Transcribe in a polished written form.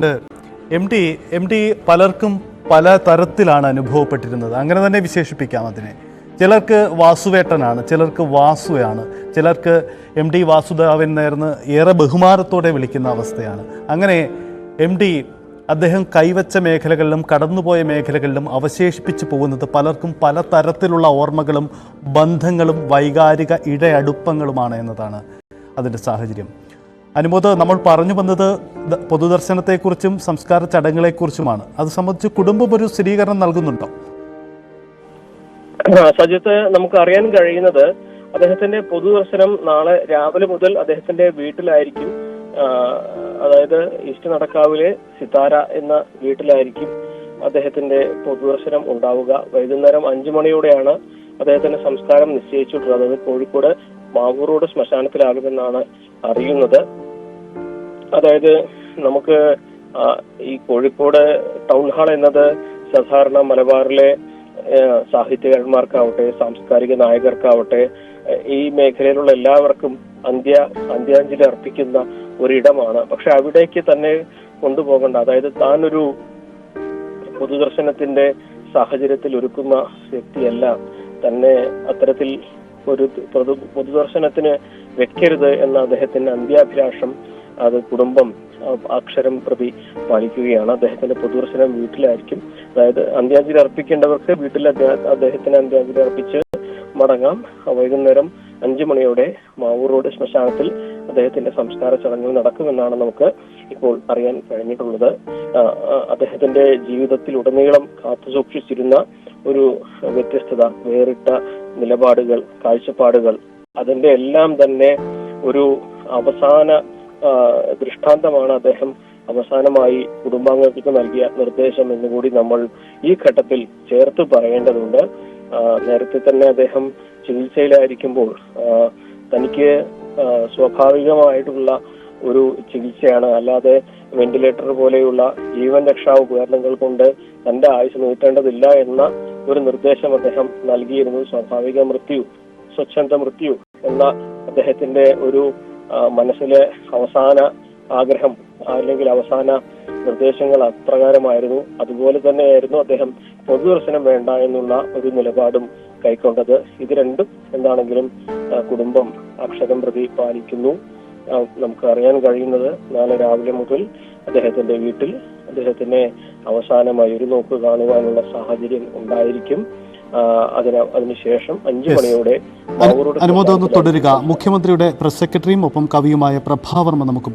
അതുകൊണ്ട് M T പലർക്കും പല തരത്തിലാണ് അനുഭവപ്പെട്ടിരുന്നത്. അങ്ങനെ തന്നെ വിശേഷിപ്പിക്കാം അതിനെ. ചിലർക്ക് വാസുവേട്ടനാണ്, ചിലർക്ക് വാസുയാണ്, ചിലർക്ക് എം ടി വാസുദേവൻ നേർന്ന് ഏറെ ബഹുമാനത്തോടെ വിളിക്കുന്ന അവസ്ഥയാണ്. അങ്ങനെ എം ടി അദ്ദേഹം കൈവച്ച മേഖലകളിലും കടന്നുപോയ മേഖലകളിലും അവശേഷിപ്പിച്ചു പോകുന്നത് പലർക്കും പല തരത്തിലുള്ള ഓർമ്മകളും ബന്ധങ്ങളും വൈകാരിക ഇഴയടുപ്പങ്ങളുമാണ് എന്നതാണ് അതിൻ്റെ സാഹചര്യം. അനുമോദ്, നമ്മൾ പറഞ്ഞു വന്നത് പൊതുദർശനത്തെക്കുറിച്ചും സംസ്കാര ചടങ്ങുകളെക്കുറിച്ചുമാണ്. അത് സംബന്ധിച്ച് കുടുംബം ഒരു സ്ഥിരീകരണം നൽകുന്നുണ്ടോ? സജിത്ത്, നമുക്ക് അറിയാൻ കഴിയുന്നത് അദ്ദേഹത്തിന്റെ പൊതുദർശനം നാളെ രാവിലെ മുതൽ അദ്ദേഹത്തിന്റെ വീട്ടിലായിരിക്കും. അതായത് ഈസ്റ്റ് നടക്കാവിലെ സിതാര എന്ന വീട്ടിലായിരിക്കും അദ്ദേഹത്തിന്റെ പൊതുദർശനം ഉണ്ടാവുക. വൈകുന്നേരം 5 മണിയോടെയാണ് അദ്ദേഹത്തിന്റെ സംസ്കാരം നിശ്ചയിച്ചിട്ടുള്ളത്. അത് കോഴിക്കോട് മാവൂർ റോഡ് ശ്മശാനത്തിലാകുമെന്നാണ് അറിയുന്നത്. അതായത് നമുക്ക് ഈ കോഴിക്കോട് ടൗൺ ഹാൾ എന്നത് സാധാരണ മലബാറിലെ സാഹിത്യകാരന്മാർക്കാവട്ടെ സാംസ്കാരിക നായകർക്കാവട്ടെ ഈ മേഖലയിലുള്ള എല്ലാവർക്കും അന്ത്യാഞ്ജലി അർപ്പിക്കുന്ന ഒരിടമാണ്. പക്ഷെ അവിടേക്ക് തന്നെ കൊണ്ടുപോകേണ്ട, അതായത് താനൊരു പൊതുദർശനത്തിന്റെ സാഹചര്യത്തിൽ ഒരുക്കുന്ന വ്യക്തിയല്ല, തന്നെ അത്തരത്തിൽ ഒരു പൊതുദർശനത്തിന് വെക്കരുത് എന്ന അദ്ദേഹത്തിന്റെ അന്ത്യാഭിലാഷം അത് കുടുംബം അക്ഷരം പ്രതി പാലിക്കുകയാണ്. അദ്ദേഹത്തിന്റെ പൊതുദർശനം വീട്ടിലായിരിക്കും. അതായത് അന്ത്യാഞ്ജലി അർപ്പിക്കേണ്ടവർക്ക് വീട്ടിൽ അദ്ദേഹത്തിന് അന്ത്യാഞ്ജലി അർപ്പിച്ച് മടങ്ങാം. വൈകുന്നേരം 5 മണിയോടെ മാവൂർ റോഡ് ശ്മശാനത്തിൽ അദ്ദേഹത്തിന്റെ സംസ്കാര ചടങ്ങുകൾ നടക്കുമെന്നാണ് നമുക്ക് ഇപ്പോൾ അറിയാൻ കഴിഞ്ഞിട്ടുള്ളത്. അദ്ദേഹത്തിന്റെ ജീവിതത്തിൽ ഉടനീളം കാത്തുസൂക്ഷിച്ചിരുന്ന ഒരു വ്യത്യസ്തത, വേറിട്ട നിലപാടുകൾ, കാഴ്ചപ്പാടുകൾ, അതിന്റെ എല്ലാം തന്നെ ഒരു അവസാന ദൃഷ്ടാന്തമാണ് അദ്ദേഹം അവസാനമായി കുടുംബാംഗങ്ങൾക്ക് നൽകിയ നിർദ്ദേശം എന്നുകൂടി നമ്മൾ ഈ ഘട്ടത്തിൽ ചേർത്ത് പറയേണ്ടതുണ്ട്. നേരത്തെ തന്നെ അദ്ദേഹം ചികിത്സയിലായിരിക്കുമ്പോൾ തനിക്ക് സ്വാഭാവികമായിട്ടുള്ള ഒരു ചികിത്സയാണ്, അല്ലാതെ വെന്റിലേറ്റർ പോലെയുള്ള ജീവൻ രക്ഷാ ഉപകരണങ്ങൾ കൊണ്ട് തന്റെ ആയുസ് നീട്ടേണ്ടതില്ല എന്ന ഒരു നിർദ്ദേശം അദ്ദേഹം നൽകിയിരുന്നു. സ്വാഭാവിക മൃത്യു, സ്വച്ഛന്ത മൃത്യു എന്ന അദ്ദേഹത്തിന്റെ ഒരു മനസ്സിലെ അവസാന ആഗ്രഹം അല്ലെങ്കിൽ അവസാന നിർദ്ദേശങ്ങൾ അപ്രകാരമായിരുന്നു. അതുപോലെ തന്നെയായിരുന്നു അദ്ദേഹം പൊതുദർശനം വേണ്ട എന്നുള്ള ഒരു നിലപാടും കൈക്കൊണ്ടത്. ഇത് രണ്ടും എന്താണെങ്കിലും കുടുംബം അക്ഷരം പ്രതി പാലിക്കുന്നു. നമുക്ക് അറിയാൻ കഴിയുന്നത് നാളെ രാവിലെ മുതൽ അദ്ദേഹത്തിന്റെ വീട്ടിൽ അദ്ദേഹത്തിനെ അവസാനമായി ഒരു നോക്ക് കാണുവാനുള്ള സാഹചര്യം ഉണ്ടായിരിക്കും. അതിനുശേഷം 5 മണിയോടെ അനുമോദം തുടരുക. മുഖ്യമന്ത്രിയുടെ പ്രസ് സെക്രട്ടറിയും ഒപ്പം കവിയുമായ പ്രഭാവർമ്മ നമുക്ക്